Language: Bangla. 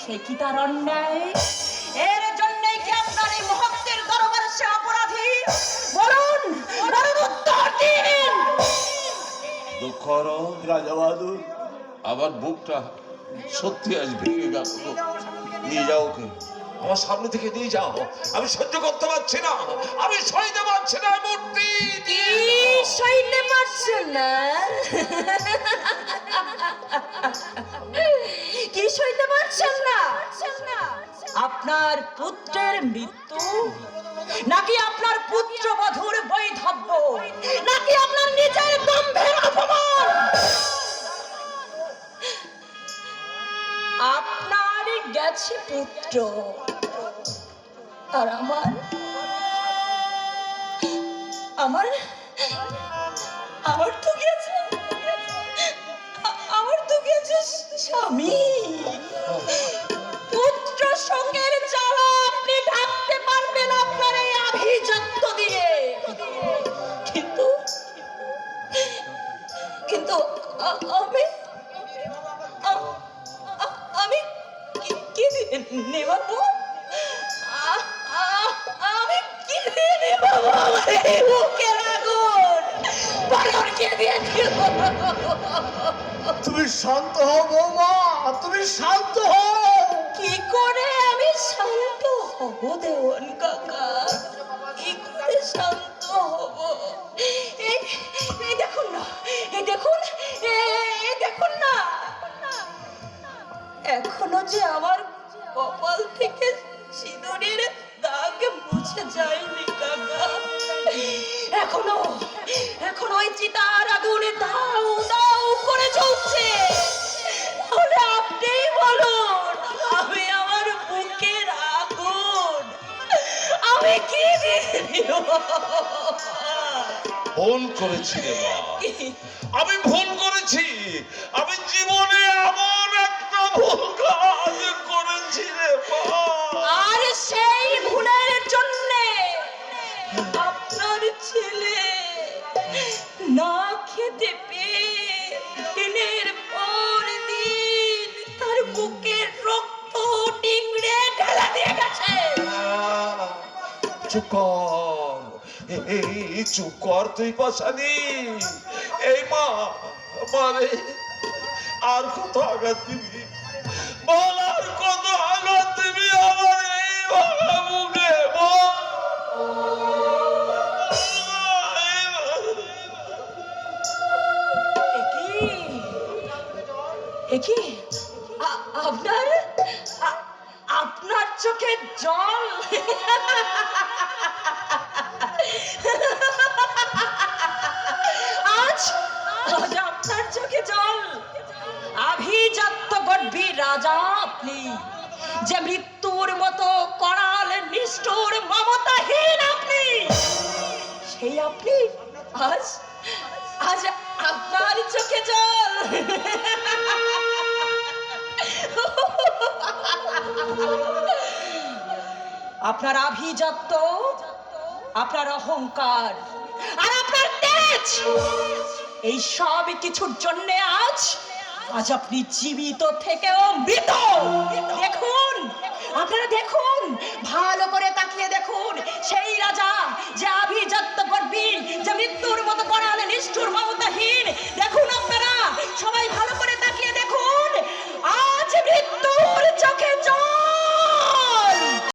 সে কি তার অন্যায়? এর জন্যই কি আপনার এই মুহূর্তের দরবারে সে অপরাধী? বলুন, বলুন, উত্তর দিন। দুঃখ রাজা বাহাদুর, আবার বুকটা সত্যি আজ ভেঙে গেল। নিয়ে যাও ওকে, আমার সামনে থেকে নিয়ে যাও। আমি সহ্য করতে পারছি না, আমি সইতে পারছি না। মূর্তি কি সইতে পারছেন না? কি সইতে পারছেন না? আপনার পুত্রের মৃত্যু, নাকি আপনার পুত্রবধূর বৈধব্য, নাকি আপনার নিজের দম্ভের অপমান? আপনার গেছে পুত্র, আর আমার আমার আমার তো গেছে, আমার তো গেছে স্বামী। পুত্র সঙ্গের জ্বালা আপনি ঢাকতে পারবেন আপনার এই আভিজাত্য দিয়ে, কিন্তু কিন্তু আমি আমি কি দিয়ে নেবাবো? আমি কি দিয়ে নেবাবো? এই বুকের আগুন বারবার কে দিয়ে নেবাবো? তুমি শান্ত হও বৌমা, তুমি শান্ত হও। কি করে আমি শান্ত হব দেওয়ান কাকা? কি করে শান্ত হব? এই দেখুন না, এই দেখুন, এই দেখুন না, এখনো যে আমার কপাল থেকে সিঁদুরের দাগ মুছে যায়নি কাকা। এখনো এখনো ওই চিতার আগুনে দাউ দাউ করে জ্বলছে। তাহলে আপনিই বলুন, আমি আমার বুকের আগুন আমি কি দিব? ভুল করেছি রে মা, আমি ভুল করেছি। আমি জীবনে এমন একটা ভুল কাজ করেছি রে মা। আর সেই ভুলের জন্যে আপনার ছেলে না খেতে পেয়ে দিনের পর দিন তার বুকের রক্ত টিংড়ে ঢেলা দিয়ে গেছে। চুপ কর, এই চুপ কর তুই পাশানি। এই মা, মানে আর কত আঘাত দিবি বল? আর কত আঘাত দিবি আমার এই ভাঙা মুখে বল? একি আপনার আপনার চোখে জল? আজ আজ আপনার চোখে জল? আভিজাত্য গর্ভী রাজা আপনি, যে মৃত্যুর মতো করাল নিষ্ঠুর মমতাহীন আপনি, সেই আপনি আজ আজ আপনার চোখে জল? আপনার আভিজাত্য, আপনার অহংকার আর আপনার তেজ, এই সব কিছুর জন্য আজ আজ আপনি জীবিত থেকেও মৃত। দেখুন, আপনারা দেখুন, ভালো করে তাকিয়ে দেখুন, সেই রাজা যে আভিজাত্য গর্ভী, যে মৃত্যুর মতো করালে নিষ্ঠুর মমতাহীন, দেখুন আপনারা সবাই ভালো করে তাকিয়ে দেখুন, আজ মৃত্যু